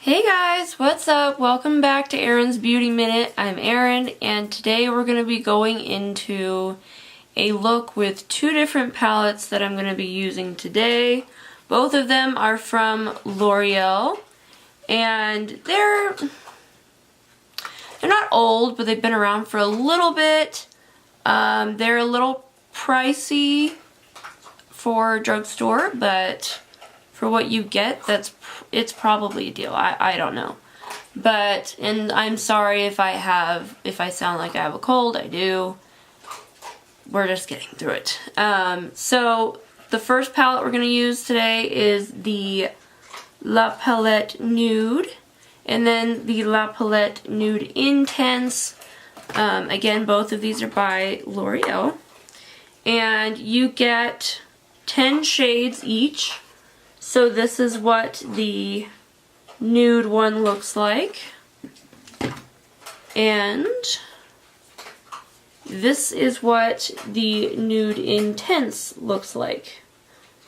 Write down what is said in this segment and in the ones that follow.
Hey guys, what's up? Welcome back to Erin's Beauty Minute. I'm Erin, and today we're going to be going into a look with two different palettes that I'm going to be using today. Both of them are from L'Oreal, and they're not old, but they've been around for a little bit. They're a little pricey for drugstore, but for what you get, it's probably a deal. I don't know. But, and I'm sorry if I sound like I have a cold, I do. We're just getting through it. So the first palette we're going to use today is the La Palette Nude, and then the La Palette Nude Intense. Again, both of these are by L'Oreal. And you get 10 shades each. So this is what the nude one looks like. And this is what the nude intense looks like.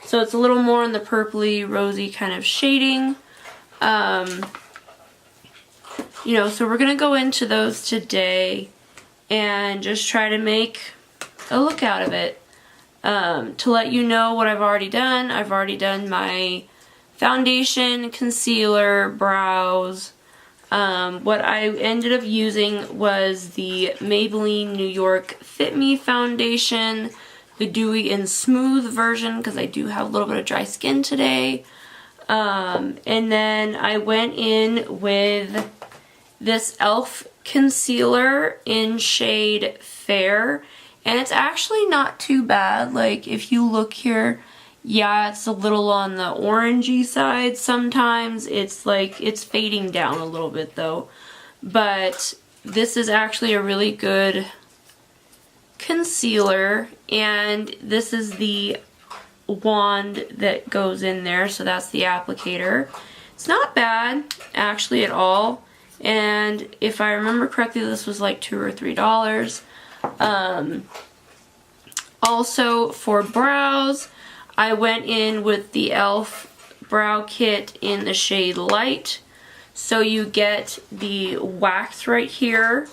So it's a little more in the purpley, rosy kind of shading. So we're going to go into those today and just try to make a look out of it. To let you know what I've already done my foundation, concealer, brows. What I ended up using was the Maybelline New York Fit Me foundation, the Dewy and Smooth version, because I do have a little bit of dry skin today. And then I went in with this e.l.f. concealer in shade Fair. And it's actually not too bad. Like, if you look here, yeah, it's a little on the orangey side sometimes. It's like, it's fading down a little bit though. But this is actually a really good concealer. And this is the wand that goes in there. So that's the applicator. It's not bad, actually, at all. And if I remember correctly, this was like $2 or $3. Also for brows, I went in with the e.l.f. brow kit in the shade Light. So you get the wax right here,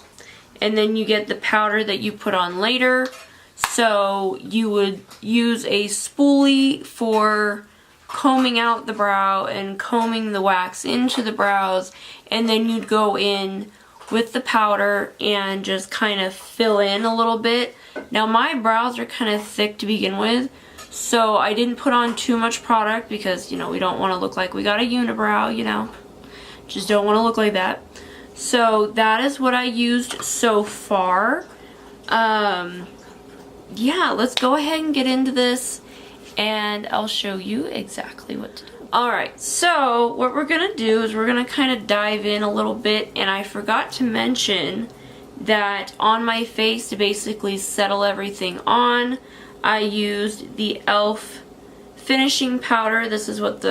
and then you get the powder that you put on later. So you would use a spoolie for combing out the brow and combing the wax into the brows, and then you'd go in with the powder and just kind of fill in a little bit. Now my brows are kind of thick to begin with, so I didn't put on too much product because, we don't want to look like we got a unibrow, Just don't want to look like that. So that is what I used so far. Yeah, let's go ahead and get into this and I'll show you exactly what to do. Alright, so what we're going to do is we're going to kind of dive in a little bit, and I forgot to mention that on my face, to basically settle everything on, I used the e.l.f. finishing powder. This is what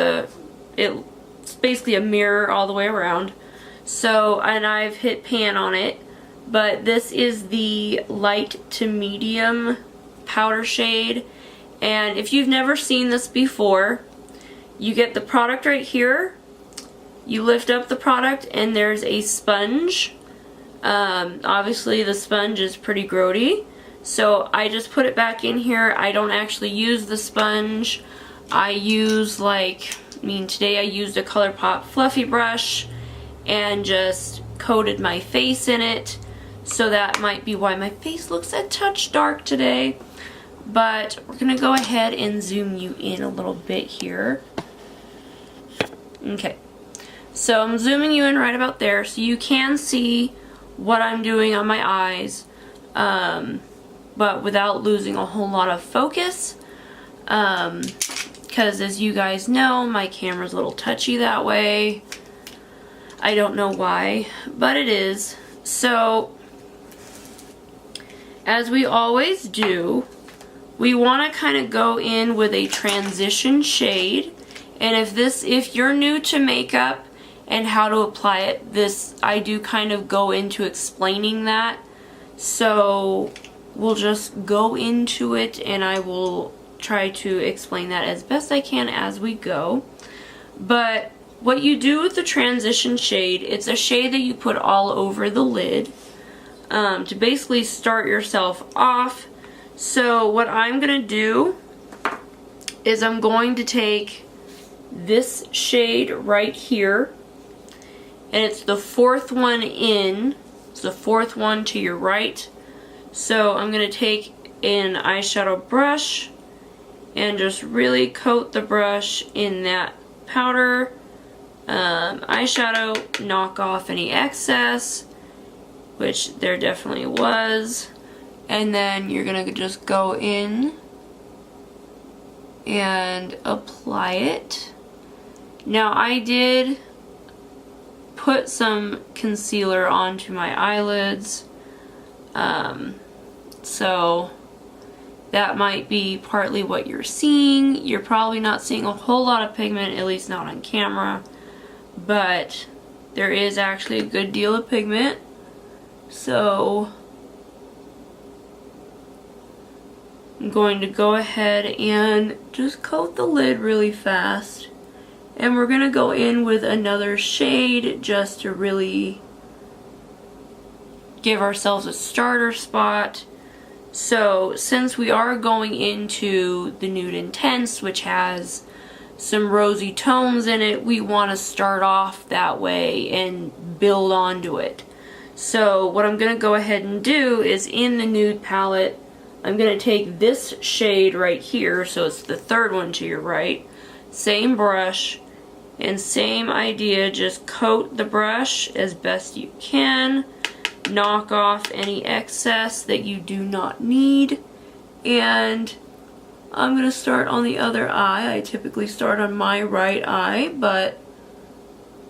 it's basically a mirror all the way around. So, and I've hit pan on it, but this is the light to medium powder shade. And if you've never seen this before, you get the product right here, you lift up the product, and there's a sponge. Obviously the sponge is pretty grody, so I just put it back in here. I don't actually use the sponge. I use today I used a ColourPop fluffy brush and just coated my face in it. So that might be why my face looks a touch dark today. But we're going to go ahead and zoom you in a little bit here. Okay, so I'm zooming you in right about there so you can see what I'm doing on my eyes, but without losing a whole lot of focus, because as you guys know, my camera's a little touchy that way. I don't know why, but it is. So, as we always do, we want to kind of go in with a transition shade. And if you're new to makeup and how to apply it, I do kind of go into explaining that. So we'll just go into it and I will try to explain that as best I can as we go. But what you do with the transition shade, it's a shade that you put all over the lid to basically start yourself off. So what I'm going to do is I'm going to take this shade right here, and it's the fourth one in, it's the fourth one to your right. So I'm going to take an eyeshadow brush and just really coat the brush in that powder. Eyeshadow, knock off any excess, which there definitely was, and then you're gonna just go in and apply it. Now I did put some concealer onto my eyelids, so that might be partly what you're seeing. You're probably not seeing a whole lot of pigment, at least not on camera, but there is actually a good deal of pigment. So I'm going to go ahead and just coat the lid really fast, and we're going to go in with another shade just to really give ourselves a starter spot. So since we are going into the Nude Intense, which has some rosy tones in it, we want to start off that way and build onto it. So what I'm going to go ahead and do is, in the nude palette, I'm going to take this shade right here, so it's the third one to your right, same brush, and same idea, just coat the brush as best you can, knock off any excess that you do not need, and I'm going to start on the other eye. I typically start on my right eye, but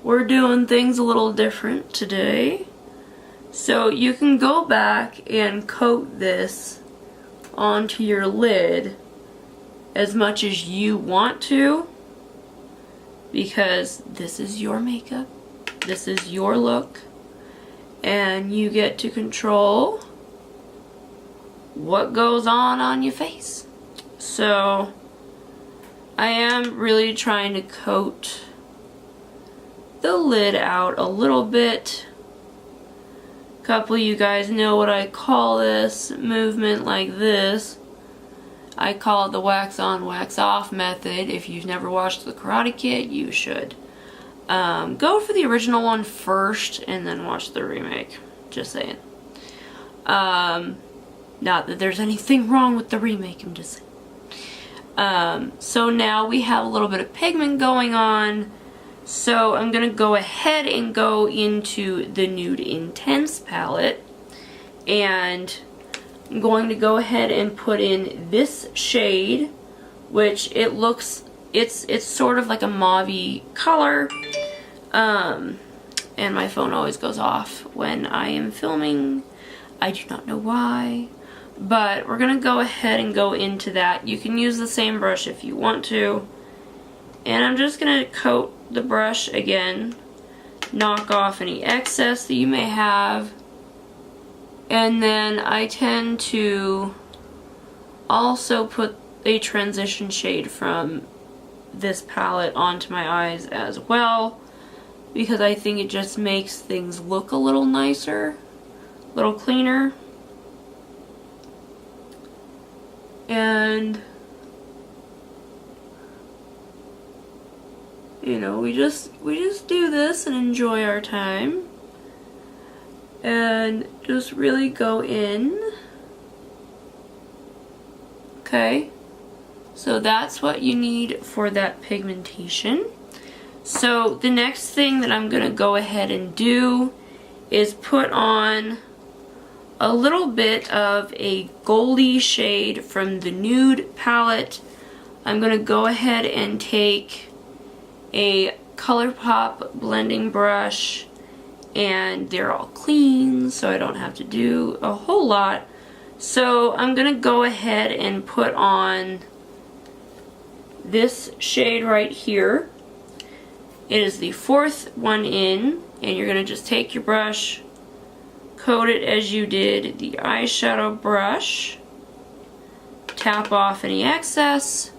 we're doing things a little different today. So you can go back and coat this onto your lid as much as you want to, because this is your makeup, this is your look, and you get to control what goes on your face. So I am really trying to coat the lid out a little bit. A couple of you guys know what I call this movement, like this. I call it the wax on, wax off method. If you've never watched The Karate Kid, you should. Go for the original one first and then watch the remake. Just saying. Not that there's anything wrong with the remake, I'm just saying. So now we have a little bit of pigment going on. So I'm going to go ahead and go into the Nude Intense palette, and I'm going to go ahead and put in this shade, which it looks, it's sort of like a mauve-y color, and my phone always goes off when I am filming. I do not know why, but we're going to go ahead and go into that. You can use the same brush if you want to, and I'm just going to coat the brush again, knock off any excess that you may have, and then I tend to also put a transition shade from this palette onto my eyes as well, because I think it just makes things look a little nicer, a little cleaner. And you know, we just do this and enjoy our time, and just really go in. Okay, so that's what you need for that pigmentation. So the next thing that I'm gonna go ahead and do is put on a little bit of a goldy shade from the Nude palette. I'm gonna go ahead and take a ColourPop blending brush, and they're all clean, so I don't have to do a whole lot. So I'm gonna go ahead and put on this shade right here. It is the fourth one in, and you're gonna just take your brush, coat it as you did the eyeshadow brush, tap off any excess,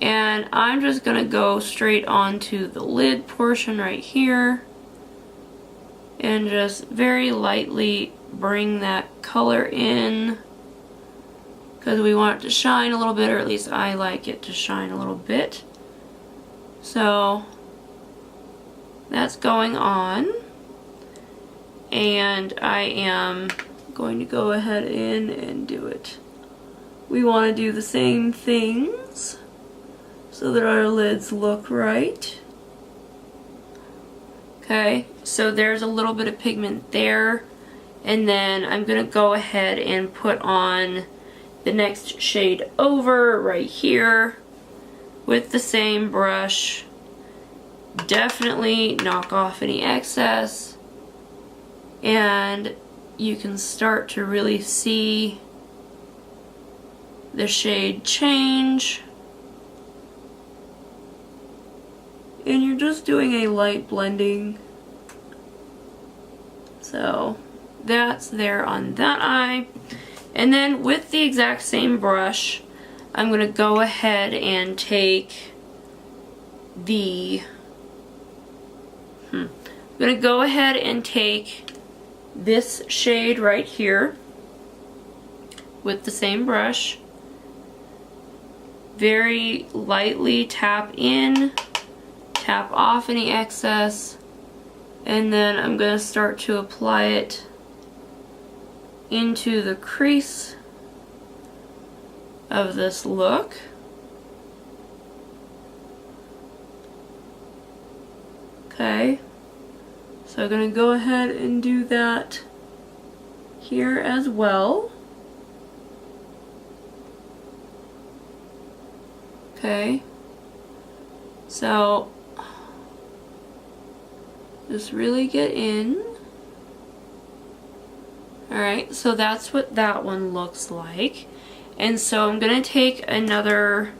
And I'm just gonna go straight onto the lid portion right here and just very lightly bring that color in because we want it to shine a little bit, or at least I like it to shine a little bit. So that's going on, and I am going to go ahead in and do it. We want to do the same things so that our lids look right. Okay, so there's a little bit of pigment there, and then I'm going to go ahead and put on the next shade over right here with the same brush. Definitely knock off any excess, and you can start to really see the shade change. And you're just doing a light blending. So that's there on that eye. And then with the exact same brush, I'm going to go ahead and take the I'm going to go ahead and take this shade right here with the same brush. Very lightly tap in, tap off any excess, and then I'm going to start to apply it into the crease of this look. Okay, so I'm going to go ahead and do that here as well. Okay, so just really get in. Alright, so that's what that one looks like. And so I'm going to take another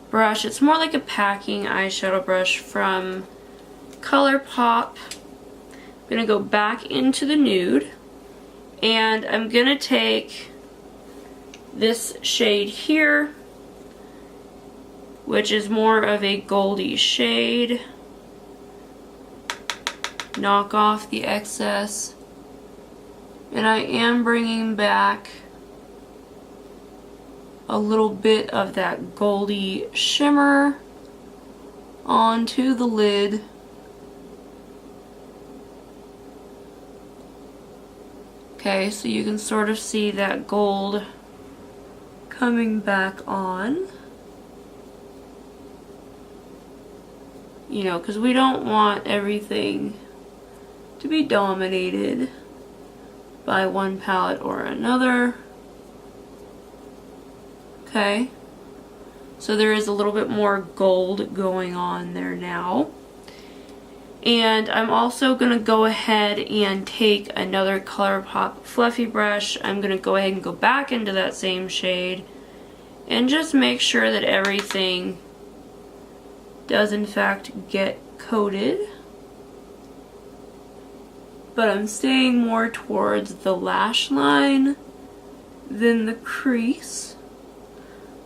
brush. It's more like a packing eyeshadow brush from ColourPop. I'm going to go back into the nude, and I'm going to take this shade here, which is more of a goldy shade. Knock off the excess, and I am bringing back a little bit of that goldy shimmer onto the lid. Okay, so you can sort of see that gold coming back on. You know, because we don't want everything to be dominated by one palette or another. Okay, so there is a little bit more gold going on there now. And I'm also going to go ahead and take another ColourPop fluffy brush. I'm going to go ahead and go back into that same shade and just make sure that everything does in fact get coated. But I'm staying more towards the lash line than the crease.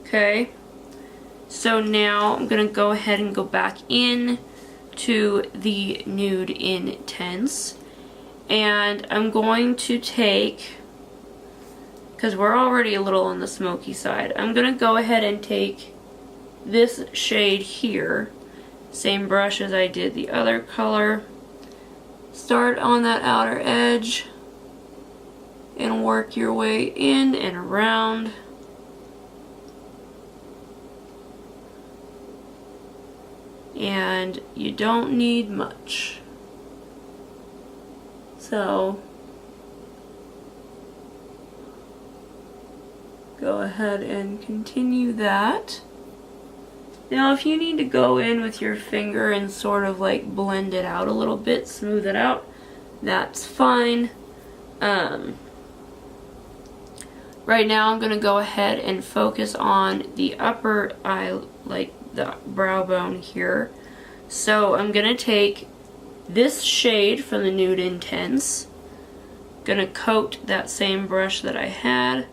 Okay, so now I'm going to go ahead and go back in to the Nude Intense, and I'm going to take, because we're already a little on the smoky side, I'm going to go ahead and take this shade here, same brush as I did the other color, start on that outer edge and work your way in and around. And you don't need much. So go ahead and continue that. Now if you need to go in with your finger and sort of like blend it out a little bit, smooth it out, that's fine. Right now I'm going to go ahead and focus on the upper eye, like the brow bone here. So I'm going to take this shade from the Nude Intense, going to coat that same brush that I had,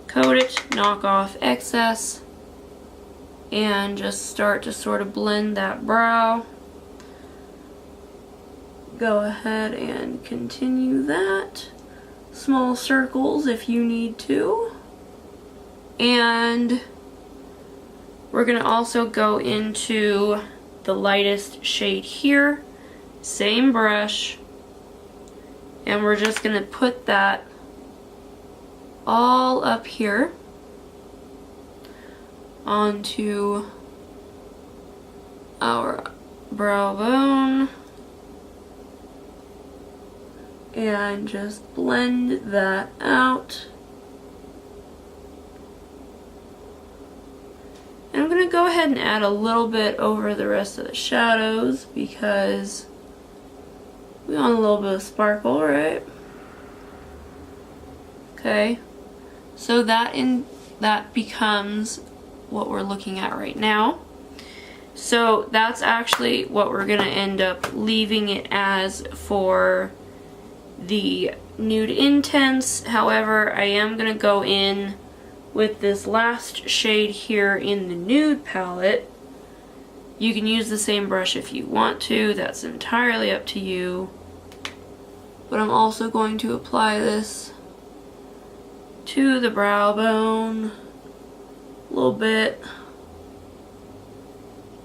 coat it, knock off excess, and just start to sort of blend that brow. Go ahead and continue that. Small circles if you need to. And we're going to also go into the lightest shade here. Same brush. And we're just going to put that all up here onto our brow bone. And just blend that out. And I'm going to go ahead and add a little bit over the rest of the shadows because we want a little bit of sparkle, right? Okay, so that becomes what we're looking at right now. So that's actually what we're going to end up leaving it as for the Nude Intense. However, I am going to go in with this last shade here in the Nude palette. You can use the same brush if you want to, that's entirely up to you. But I'm also going to apply this to the brow bone a little bit.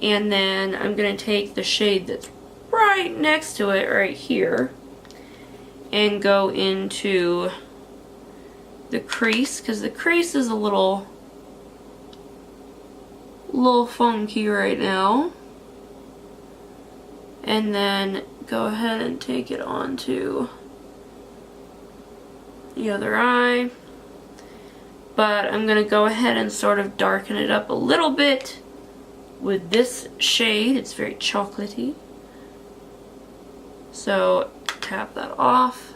And then I'm going to take the shade that's right next to it right here and go into the crease, because the crease is a little funky right now. And then go ahead and take it onto the other eye. But I'm going to go ahead and sort of darken it up a little bit with this shade. It's very chocolatey. So tap that off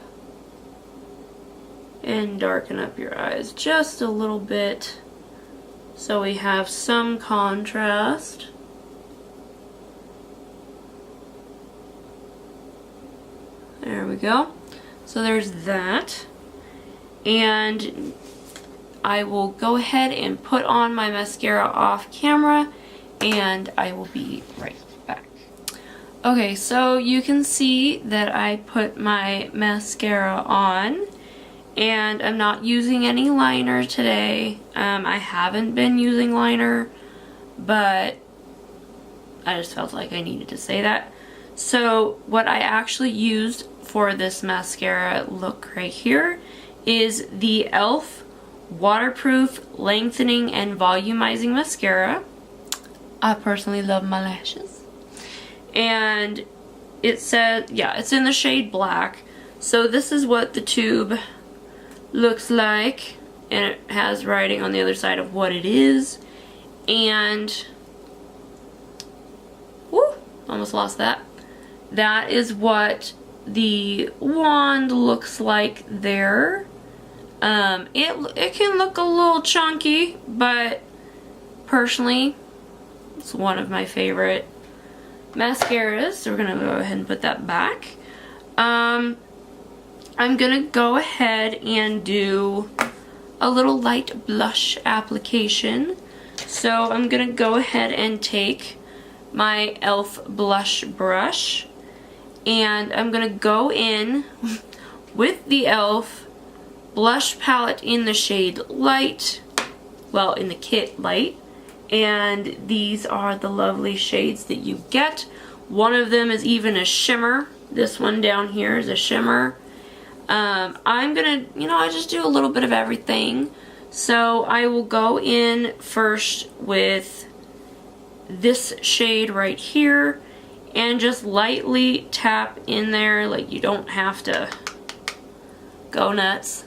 and darken up your eyes just a little bit so we have some contrast. There we go. So there's that. And I will go ahead and put on my mascara off camera and I will be right back. Okay, so you can see that I put my mascara on and I'm not using any liner today. I haven't been using liner, but I just felt like I needed to say that. So what I actually used for this mascara look right here is the e.l.f. Waterproof Lengthening and Volumizing Mascara. I personally love my lashes. And it says, yeah, it's in the shade black. So this is what the tube looks like. And it has writing on the other side of what it is. And, whoo, almost lost that. That is what the wand looks like there. It can look a little chunky, but personally, it's one of my favorite mascaras. So we're gonna go ahead and put that back. I'm gonna go ahead and do a little light blush application. So I'm gonna go ahead and take my e.l.f. blush brush and I'm gonna go in with the e.l.f. blush palette in the shade Light, well, in the kit Light, and these are the lovely shades that you get. One of them is even a shimmer. This one down here is a shimmer. I'm gonna, I just do a little bit of everything. So I will go in first with this shade right here and just lightly tap in there. Like, you don't have to go nuts.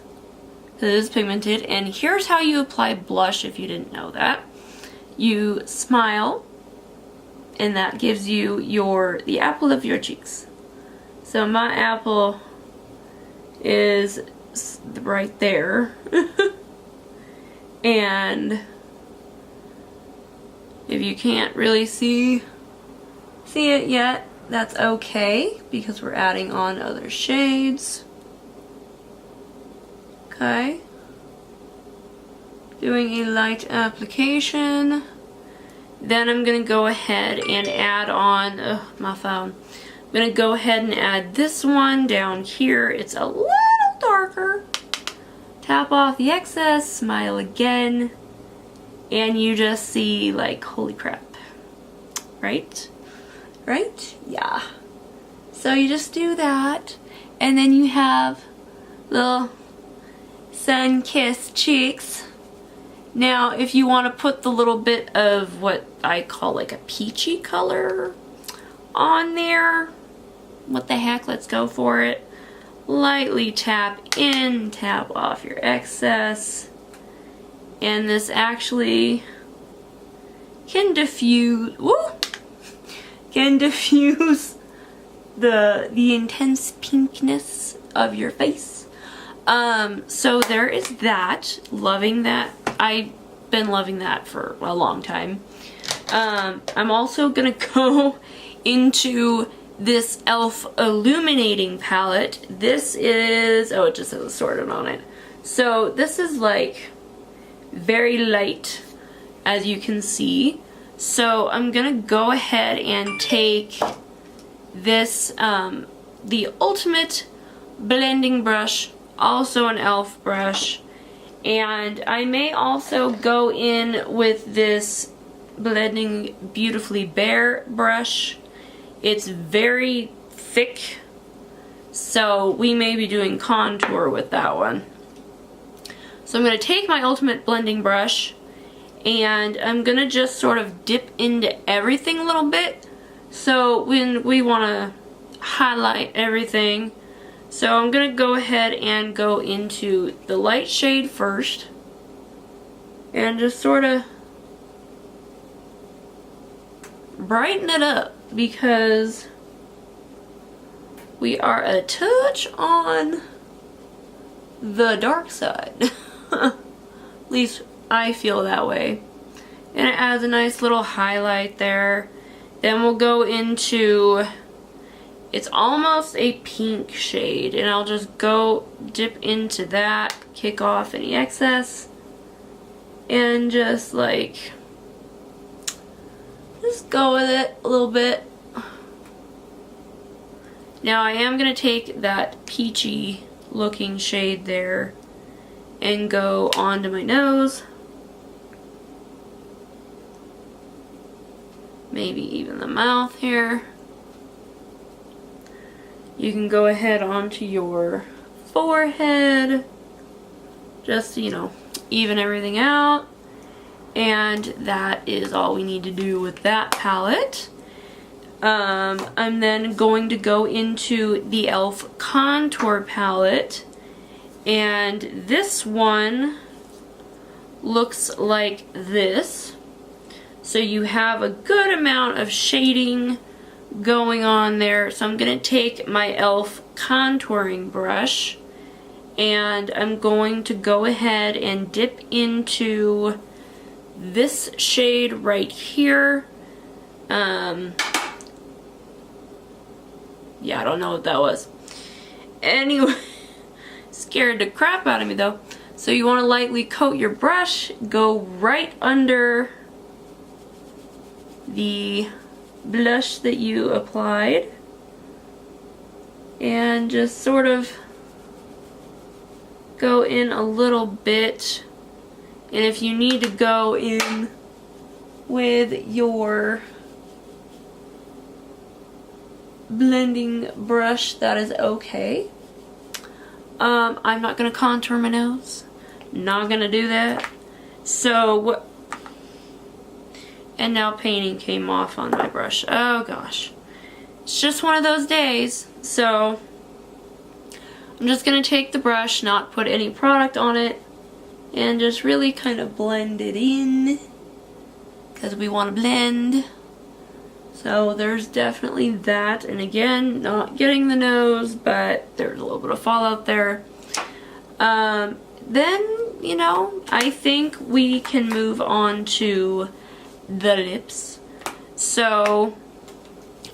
It is pigmented. And here's how you apply blush if you didn't know that. You smile and that gives you the apple of your cheeks. So my apple is right there. And if you can't really see it yet, that's okay because we're adding on other shades. Okay. Doing a light application. Then I'm going to go ahead and add on, my phone. I'm going to go ahead and add this one down here. It's a little darker. Tap off the excess, smile again, and you just see like, holy crap. Right? Right? Yeah. So you just do that, and then you have little sun-kissed cheeks. Now, if you want to put the little bit of what I call like a peachy color on there, what the heck, let's go for it. Lightly tap in, tap off your excess, and this actually can diffuse, the intense pinkness of your face. So there is that. Loving that. I've been loving that for a long time. I'm also gonna go into this e.l.f. illuminating palette. This is, oh, it just has assorted on it. So this is like very light, as you can see. So I'm gonna go ahead and take this, the Ultimate blending brush, also an e.l.f. brush, and I may also go in with this Blending Beautifully Bare brush. It's very thick, so we may be doing contour with that one. So I'm going to take my Ultimate blending brush, and I'm going to just sort of dip into everything a little bit. So when we want to highlight everything, so I'm going to go ahead and go into the light shade first, and just sort of brighten it up, because we are a touch on the dark side. At least I feel that way. And it adds a nice little highlight there. Then we'll go into, it's almost a pink shade, and I'll just go dip into that, kick off any excess, and just like, just go with it a little bit. Now I am going to take that peachy looking shade there and go onto my nose. Maybe even the mouth here. You can go ahead onto your forehead. Just, you know, even everything out. And that is all we need to do with that palette. I'm then going to go into the e.l.f. contour palette, and this one looks like this. So you have a good amount of shading going on there. So I'm going to take my e.l.f. contouring brush, and I'm going to go ahead and dip into this shade right here. Yeah, I don't know what that was. Anyway, scared the crap out of me though. So you want to lightly coat your brush, go right under the blush that you applied, and just sort of go in a little bit. And if you need to go in with your blending brush, that is okay. I'm not going to contour my nose. Not going to do that. So, and now painting came off on my brush. Oh gosh. It's just one of those days. So, I'm just going to take the brush, not put any product on it, and just really kind of blend it in, because we want to blend. So there's definitely that, and again, not getting the nose, but there's a little bit of fallout there. Then, you know, I think we can move on to the lips. So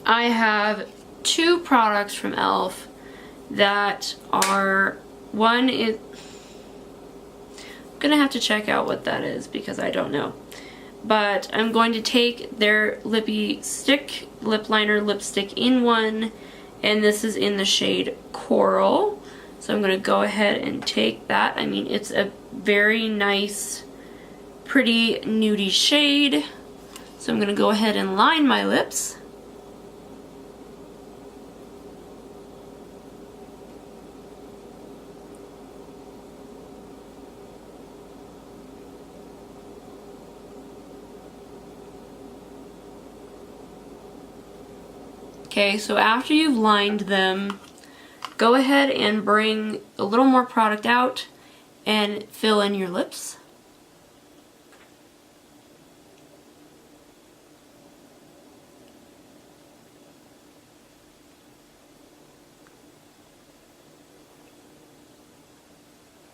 I have two products from e.l.f. that are, one is, I'm gonna have to check out what that is because I don't know. but I'm going to take their lippy stick, lip liner lipstick in one, and this is in the shade Coral. So I'm going to go ahead and take that. I mean, it's a very nice, pretty nudie shade. So I'm going to go ahead and line my lips. Okay, so after you've lined them, go ahead and bring a little more product out and fill in your lips.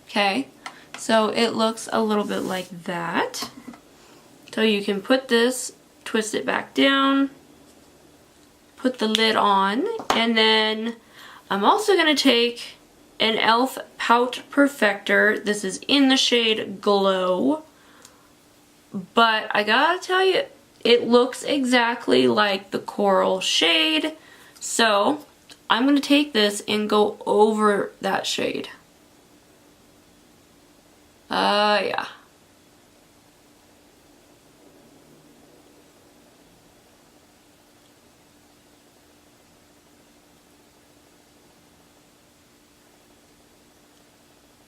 Okay, so it looks a little bit like that. So you can put this, twist it back down, put the lid on, and then I'm also going to take an e.l.f. Pout Perfector. This is in the shade Glow, but I gotta tell you, it looks exactly like the Coral shade, so I'm going to take this and go over that shade. Yeah.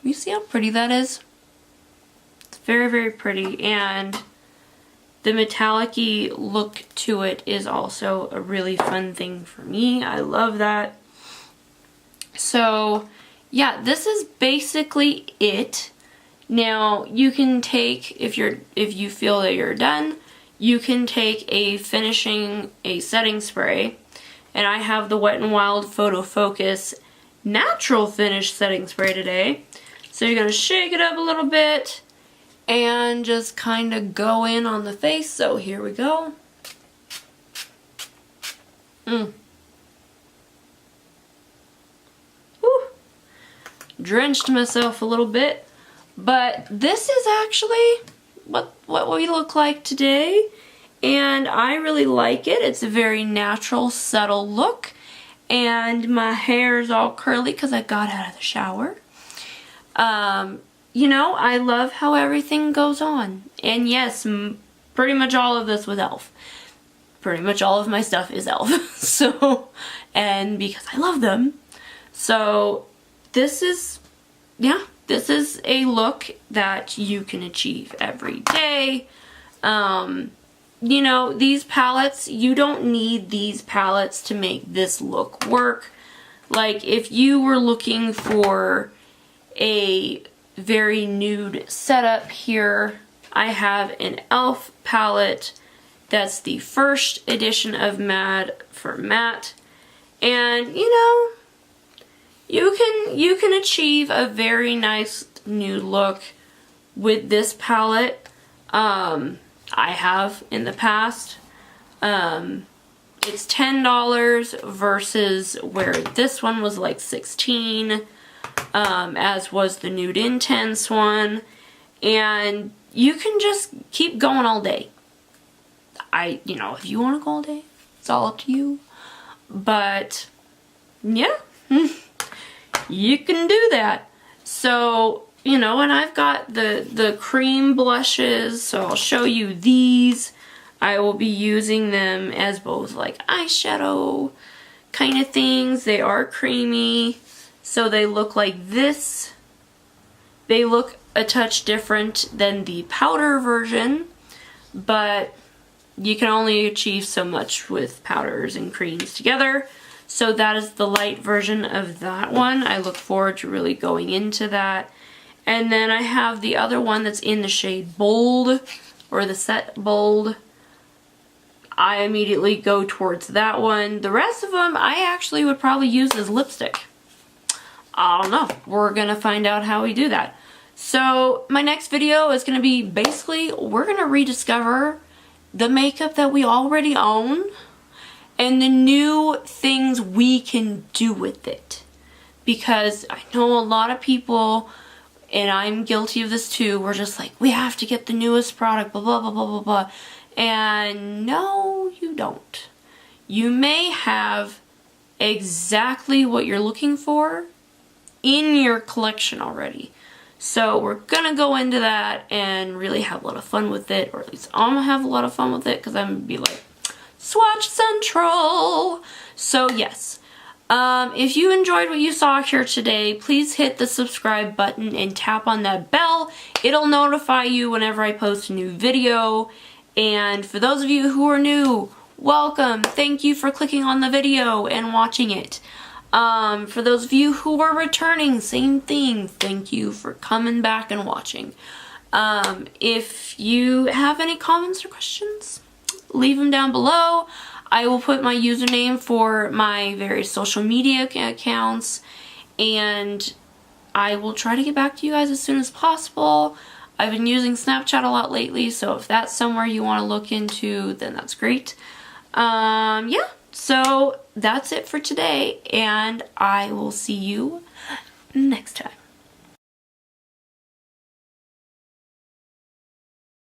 You see how pretty that is? It's very, very pretty, and the metallic-y look to it is also a really fun thing for me. I love that. So, yeah, this is basically it. Now, you can take, if you feel that you're done, you can take a setting spray, and I have the Wet n Wild Photo Focus Natural Finish Setting Spray today. So you're going to shake it up a little bit and just kind of go in on the face. So here we go. Woo. Drenched myself a little bit. But this is actually what we look like today. And I really like it. It's a very natural, subtle look. And my hair is all curly because I got out of the shower. You know, I love how everything goes on. And yes, pretty much all of this was e.l.f. Pretty much all of my stuff is e.l.f. So, and because I love them. So, this is, yeah, this is a look that you can achieve every day. You know, these palettes, you don't need these palettes to make this look work. Like, if you were looking for a very nude setup here, I have an e.l.f. palette that's the first edition of Mad for Matte, and you know, you can achieve a very nice nude look with this palette. I have in the past. It's $10 versus where this one was like $16. As was the Nude Intense one, and you can just keep going all day. You know, if you want to go all day, it's all up to you. But, yeah, you can do that. So, you know, and I've got the cream blushes, so I'll show you these. I will be using them as both like eyeshadow kind of things. They are creamy. So they look like this. They look a touch different than the powder version, but you can only achieve so much with powders and creams together. So that is the light version of that one. I look forward to really going into that. And then I have the other one that's in the shade Bold, or the set Bold. I immediately go towards that one. The rest of them I actually would probably use as lipstick. I don't know. We're going to find out how we do that. So my next video is going to be basically, we're going to rediscover the makeup that we already own and the new things we can do with it. Because I know a lot of people, and I'm guilty of this too. We're just like, we have to get the newest product, blah, blah, blah, blah, blah, blah. And no, you don't. You may have exactly what you're looking for in your collection already. So we're gonna go into that and really have a lot of fun with it, or at least I'm gonna have a lot of fun with it because I'm gonna be like, Swatch Central! So yes, if you enjoyed what you saw here today, please hit the subscribe button and tap on that bell. It'll notify you whenever I post a new video. And for those of you who are new, welcome! Thank you for clicking on the video and watching it. For those of you who are returning, same thing. Thank you for coming back and watching. If you have any comments or questions, leave them down below. I will put my username for my various social media accounts, and I will try to get back to you guys as soon as possible. I've been using Snapchat a lot lately, so if that's somewhere you want to look into, then that's great. Yeah. So that's it for today, and I will see you next time.